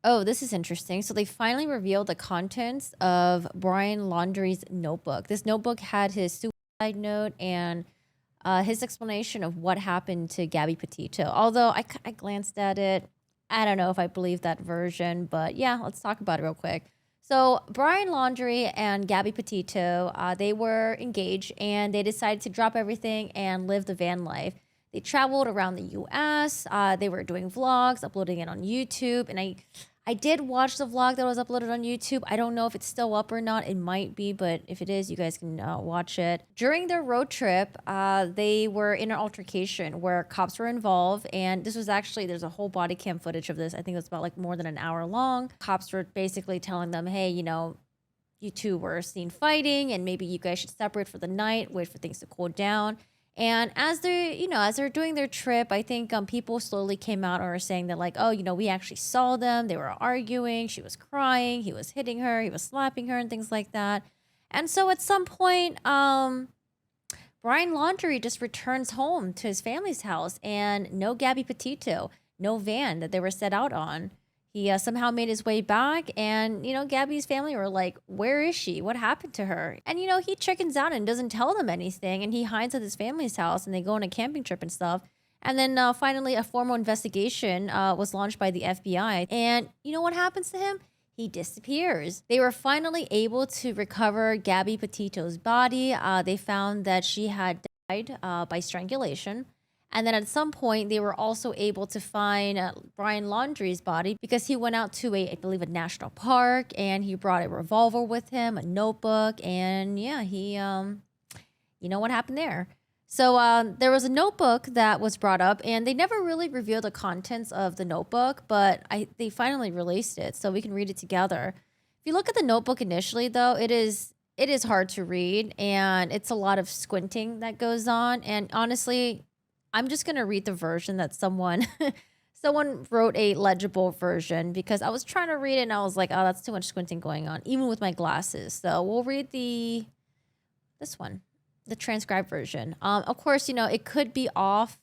Oh, this is interesting. So they finally revealed the contents of Brian Laundrie's notebook. This notebook had his suicide note and his explanation of what happened to Gabby Petito. Although I glanced at it, I don't know if I believe that version, but yeah, let's talk about it real quick. So Brian Laundrie and Gabby Petito, they were engaged and they decided to drop everything and live the van life. They traveled around the U.S. They were doing vlogs, uploading it on YouTube, and I did watch the vlog that was uploaded on YouTube. I don't know if it's still up or not. It might be, but if it is, you guys can watch it. During their road trip, they were in an altercation where cops were involved. And this was actually, there's a whole body cam footage of this. I think it was about like more than an hour long. Cops were basically telling them, hey, you two were seen fighting and maybe you guys should separate for the night, wait for things to cool down. And as they're doing their trip, I think people slowly came out and were saying that like, oh, we actually saw them. They were arguing. She was crying. He was hitting her. He was slapping her and things like that. And so at some point, Brian Laundrie just returns home to his family's house and no Gabby Petito, no van that they were set out on. He somehow made his way back, and Gabby's family were like, "Where is she? What happened to her?" And he chickens out and doesn't tell them anything, and he hides at his family's house, and they go on a camping trip and stuff. And then finally, a formal investigation was launched by the FBI, and you know what happens to him? He disappears. They were finally able to recover Gabby Petito's body. They found that she had died by strangulation. And then at some point, they were also able to find Brian Laundrie's body because he went out to I believe, a national park, and he brought a revolver with him, a notebook, and yeah, you know what happened there. So there was a notebook that was brought up, and they never really revealed the contents of the notebook, but they finally released it, so we can read it together. If you look at the notebook initially, though, it is hard to read, and it's a lot of squinting that goes on. And honestly, I'm just gonna read the version that someone someone wrote a legible version because I was trying to read it and I was like, oh, that's too much squinting going on, even with my glasses. So we'll read this one, the transcribed version. Of course, it could be off.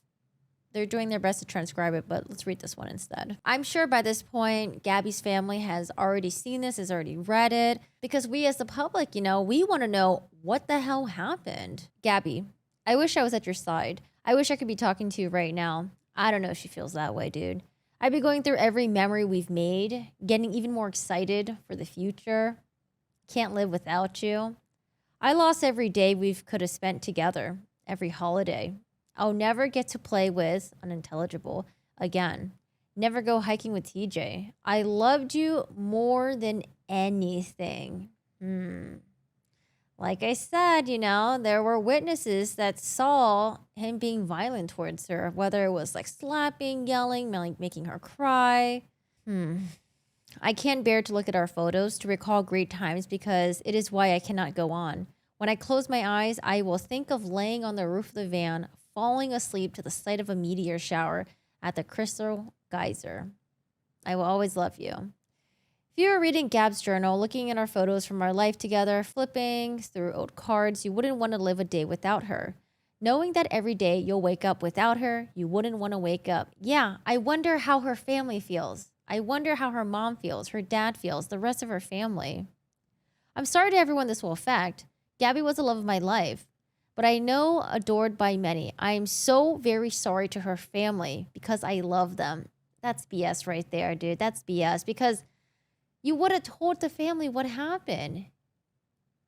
They're doing their best to transcribe it, but let's read this one instead. I'm sure by this point, Gabby's family has already seen this, has already read it, because we as the public, we want to know what the hell happened. Gabby, I wish I was at your side. I wish I could be talking to you right now. I don't know if she feels that way, dude. I'd be going through every memory we've made, getting even more excited for the future. Can't live without you. I lost every day we could have spent together, every holiday. I'll never get to play with, unintelligible, again. Never go hiking with TJ. I loved you more than anything. Like I said, there were witnesses that saw him being violent towards her, whether it was like slapping, yelling, like making her cry. I can't bear to look at our photos to recall great times because it is why I cannot go on. When I close my eyes, I will think of laying on the roof of the van, falling asleep to the sight of a meteor shower at the Crystal Geyser. I will always love you. If you were reading Gab's journal, looking at our photos from our life together, flipping through old cards, you wouldn't want to live a day without her. Knowing that every day you'll wake up without her, you wouldn't want to wake up. Yeah, I wonder how her family feels. I wonder how her mom feels, her dad feels, the rest of her family. I'm sorry to everyone this will affect. Gabby was the love of my life, but I know adored by many. I am so very sorry to her family because I love them. That's BS right there, dude. That's BS because you would have told the family what happened.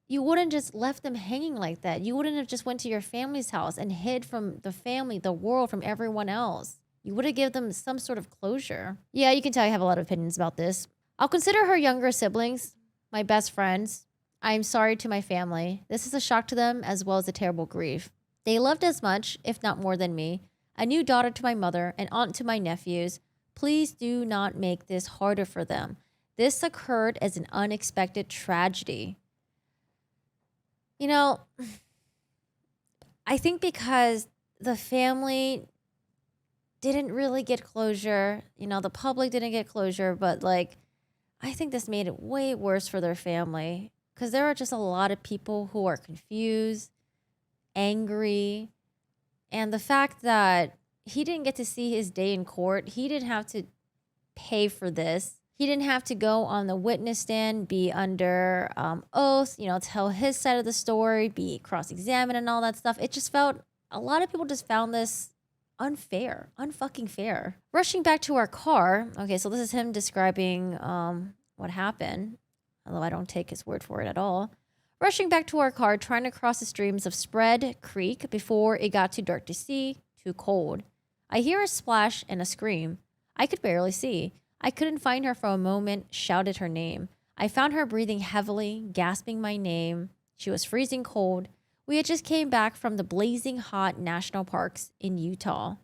You wouldn't just left them hanging like that. You wouldn't have just went to your family's house and hid from the family, the world, from everyone else. You would have given them some sort of closure. Yeah, you can tell I have a lot of opinions about this. I'll consider her younger siblings my best friends. I am sorry to my family. This is a shock to them as well as a terrible grief. They loved as much, if not more than me. A new daughter to my mother, an aunt to my nephews. Please do not make this harder for them. This occurred as an unexpected tragedy. I think because the family didn't really get closure, the public didn't get closure, but I think this made it way worse for their family because there are just a lot of people who are confused, angry, and the fact that he didn't get to see his day in court, he didn't have to pay for this. He didn't have to go on the witness stand, be under oath, tell his side of the story, be cross-examined and all that stuff. It just felt, a lot of people just found this unfair, unfucking fair. Rushing back to our car. Okay, so this is him describing what happened, although I don't take his word for it at all. Rushing back to our car, trying to cross the streams of Spread Creek before it got too dark to see, too cold. I hear a splash and a scream. I could barely see. I couldn't find her for a moment, shouted her name. I found her breathing heavily, gasping my name. She was freezing cold. We had just came back from the blazing hot national parks in Utah.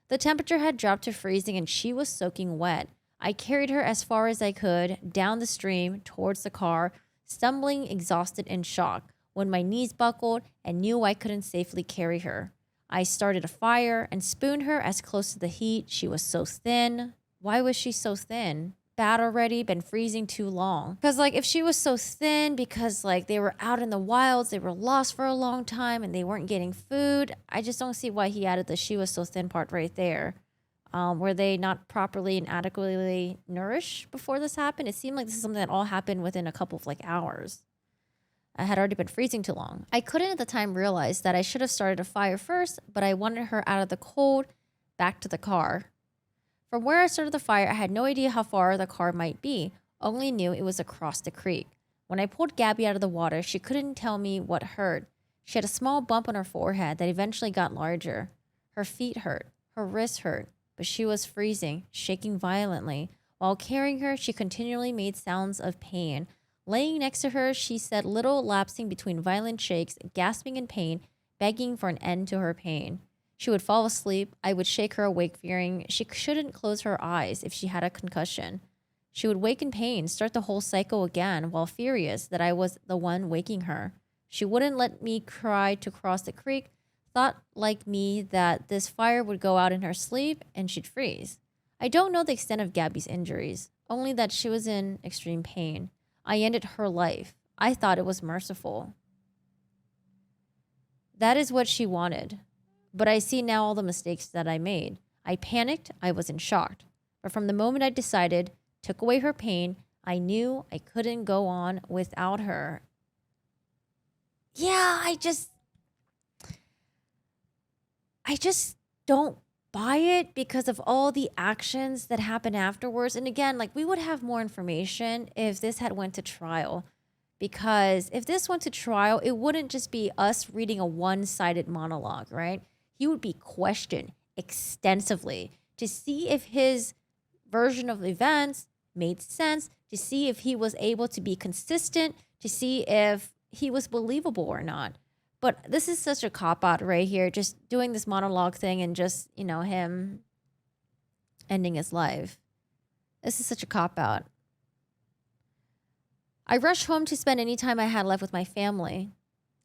The temperature had dropped to freezing and she was soaking wet. I carried her as far as I could, down the stream, towards the car, stumbling, exhausted, and shocked, when my knees buckled and knew I couldn't safely carry her. I started a fire and spooned her as close to the heat. She was so thin. Why was she so thin? Bad already, been freezing too long. Because, if she was so thin because, they were out in the wilds, they were lost for a long time, and they weren't getting food, I just don't see why he added the she was so thin part right there. Were they not properly and adequately nourished before this happened? It seemed like this is something that all happened within a couple of, hours. I had already been freezing too long. I couldn't at the time realize that I should have started a fire first, but I wanted her out of the cold, back to the car. From where I started the fire, I had no idea how far the car might be, only knew it was across the creek. When I pulled Gabby out of the water, she couldn't tell me what hurt. She had a small bump on her forehead that eventually got larger. Her feet hurt, her wrists hurt, but she was freezing, shaking violently. While carrying her, she continually made sounds of pain. Laying next to her, she said little, lapsing between violent shakes, gasping in pain, begging for an end to her pain. She would fall asleep. I would shake her awake, fearing she shouldn't close her eyes if she had a concussion. She would wake in pain, start the whole cycle again, while furious that I was the one waking her. She wouldn't let me cry to cross the creek, thought like me that this fire would go out in her sleep and she'd freeze. I don't know the extent of Gabby's injuries, only that she was in extreme pain. I ended her life. I thought it was merciful. That is what she wanted. But I see now all the mistakes that I made. I panicked. I was in shock. But from the moment I decided, took away her pain, I knew I couldn't go on without her. Yeah, I just don't buy it because of all the actions that happened afterwards. And again, we would have more information if this had went to trial. Because if this went to trial, it wouldn't just be us reading a one-sided monologue, right? He would be questioned extensively to see if his version of events made sense, to see if he was able to be consistent, to see if he was believable or not. But this is such a cop-out right here, just doing this monologue thing and just, him ending his life. This is such a cop-out. I rushed home to spend any time I had left with my family.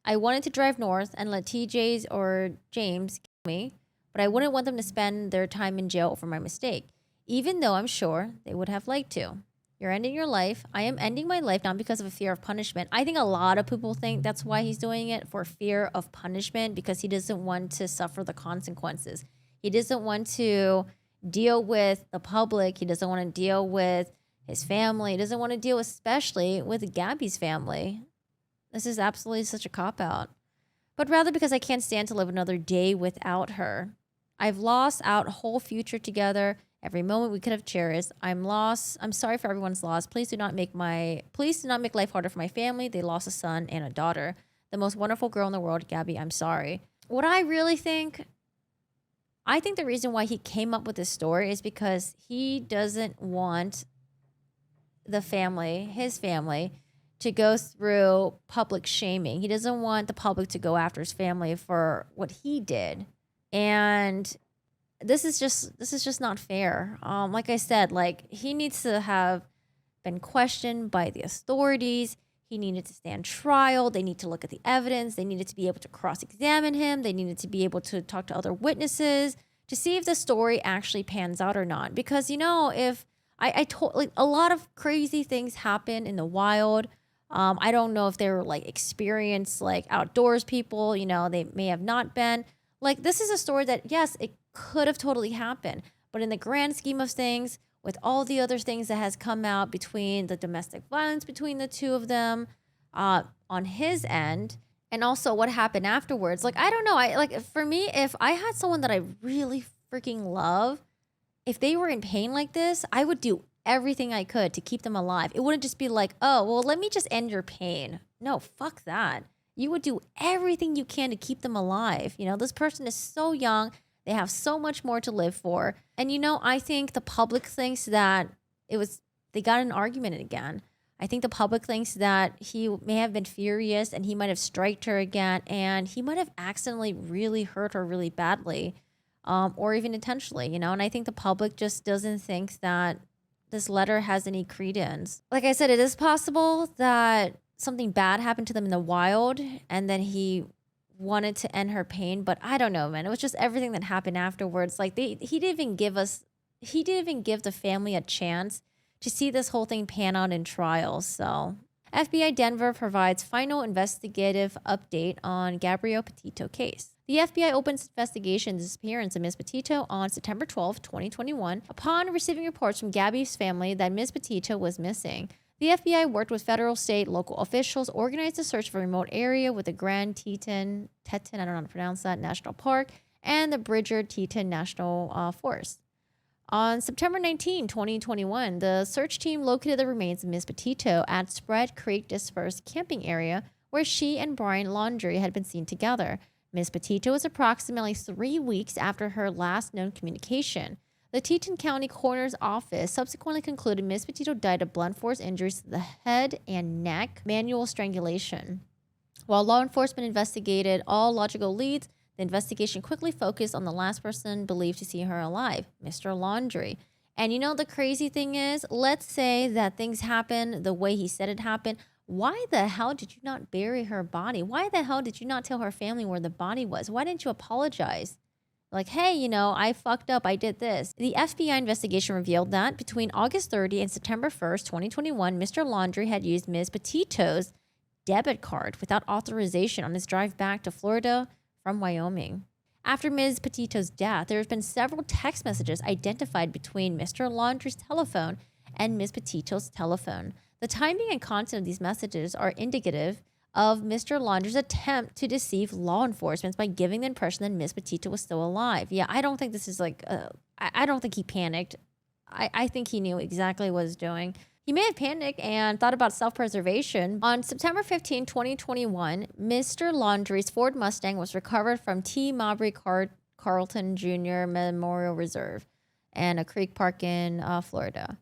I wanted to drive north and let TJ's or James kill me, but I wouldn't want them to spend their time in jail over my mistake, even though I'm sure they would have liked to. You're ending your life. I am ending my life not because of a fear of punishment. I think a lot of people think that's why he's doing it, for fear of punishment, because he doesn't want to suffer the consequences. He doesn't want to deal with the public. He doesn't want to deal with his family. He doesn't want to deal especially with Gabby's family. This is absolutely such a cop-out. But rather because I can't stand to live another day without her. I've lost out a whole future together, every moment we could have cherished. I'm lost. I'm sorry for everyone's loss. Please do not make life harder for my family. They lost a son and a daughter. The most wonderful girl in the world, Gabby, I'm sorry. What I really think, I think the reason why he came up with this story is because he doesn't want his family, to go through public shaming. He doesn't want the public to go after his family for what he did. And this is just not fair. Like I said, he needs to have been questioned by the authorities. He needed to stand trial. They need to look at the evidence. They needed to be able to cross-examine him. They needed to be able to talk to other witnesses to see if the story actually pans out or not. Because, if I told, a lot of crazy things happen in the wild. I don't know if they were experienced outdoors people, they may have not been. This is a story that, yes, it could have totally happened. But in the grand scheme of things, with all the other things that has come out between the domestic violence between the two of them on his end, and also what happened afterwards. Like, I don't know. I like, for me, if I had someone that I really freaking love, if they were in pain like this, I would do everything I could to keep them alive. It wouldn't just be like, oh, well, let me just end your pain. No, fuck that. You would do everything you can to keep them alive. You know, this person is so young. They have so much more to live for. And, you know, I think the public thinks that they got in an argument again. I think the public thinks that he may have been furious and he might have striked her again, and he might have accidentally really hurt her really badly, or even intentionally, you know? And I think the public just doesn't think that this letter has any credence. Like I said, it is possible that something bad happened to them in the wild and then he wanted to end her pain, but I don't know, man. It was just everything that happened afterwards. Like he didn't even give the family a chance to see this whole thing pan out in trial. So FBI Denver provides final investigative update on Gabrielle Petito case. The FBI opens investigation into the disappearance of Ms. Petito on September 12, 2021, upon receiving reports from Gabby's family that Ms. Petito was missing. The FBI worked with federal, state, local officials, organized a search for a remote area with the Grand Teton, I don't know how to pronounce that, National Park, and the Bridger Teton National Forest. On September 19, 2021, the search team located the remains of Ms. Petito at Spread Creek Dispersed Camping Area, where she and Brian Laundrie had been seen together. Ms. Petito was approximately 3 weeks after her last known communication. The Teton County Coroner's Office subsequently concluded Ms. Petito died of blunt force injuries to the head and neck, manual strangulation. While law enforcement investigated all logical leads, the investigation quickly focused on the last person believed to see her alive, Mr. Laundrie. And you know, the crazy thing is, let's say that things happen the way he said it happened. Why the hell did you not bury her body? Why the hell did you not tell her family where the body was? Why didn't you apologize? Like, hey, you know, I fucked up. I did this. The FBI investigation revealed that between August 30 and September 1st, 2021, Mr. Laundrie had used Ms. Petito's debit card without authorization on his drive back to Florida from Wyoming. After Ms. Petito's death, there have been several text messages identified between Mr. Laundrie's telephone and Ms. Petito's telephone. The timing and content of these messages are indicative of Mr. Laundrie's attempt to deceive law enforcement by giving the impression that Ms. Petito was still alive. Yeah, I don't think this is like, I don't think he panicked. I think he knew exactly what he was doing. He may have panicked and thought about self-preservation. On September 15, 2021, Mr. Laundrie's Ford Mustang was recovered from T. Mabry Carlton Jr. Memorial Reserve and a creek park in Florida.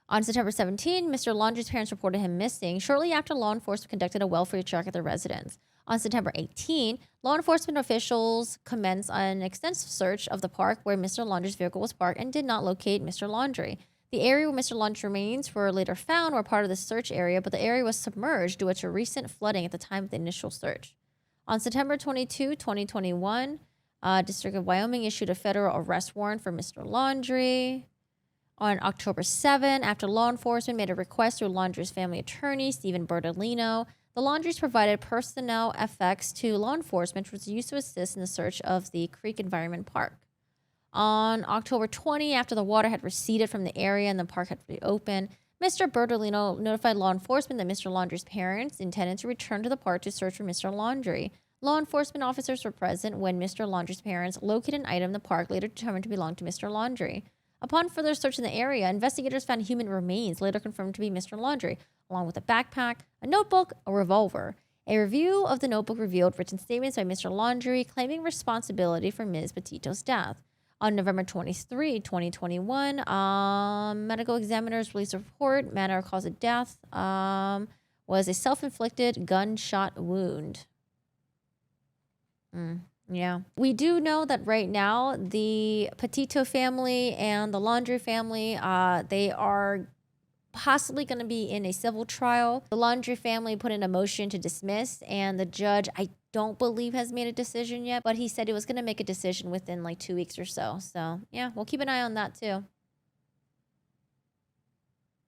On September 17, Mr. Laundrie's parents reported him missing shortly after law enforcement conducted a welfare check at their residence. On September 18, law enforcement officials commenced an extensive search of the park where Mr. Laundrie's vehicle was parked and did not locate Mr. Laundrie. The area where Mr. Laundrie's remains were later found were part of the search area, but the area was submerged due to recent flooding at the time of the initial search. On September 22, 2021, District of Wyoming issued a federal arrest warrant for Mr. Laundrie. On October 7, after law enforcement made a request through Laundrie's family attorney, Stephen Bertolino, the Laundries provided personnel effects to law enforcement, which was used to assist in the search of the Creek Environment Park. On October 20, after the water had receded from the area and the park had reopened, Mr. Bertolino notified law enforcement that Mr. Laundrie's parents intended to return to the park to search for Mr. Laundrie. Law enforcement officers were present when Mr. Laundrie's parents located an item in the park later determined to belong to Mr. Laundrie. Upon further search in the area, investigators found human remains later confirmed to be Mr. Laundrie, along with a backpack, a notebook, a revolver. A review of the notebook revealed written statements by Mr. Laundrie claiming responsibility for Ms. Petito's death. On November 23, 2021, medical examiners released a report. Manner of cause of death was a self-inflicted gunshot wound. Yeah. We do know that right now, the Petito family and the Laundrie family, they are possibly going to be in a civil trial. The Laundrie family put in a motion to dismiss, and the judge, I don't believe, has made a decision yet, but he said he was going to make a decision within like 2 weeks or so. So, yeah, we'll keep an eye on that too.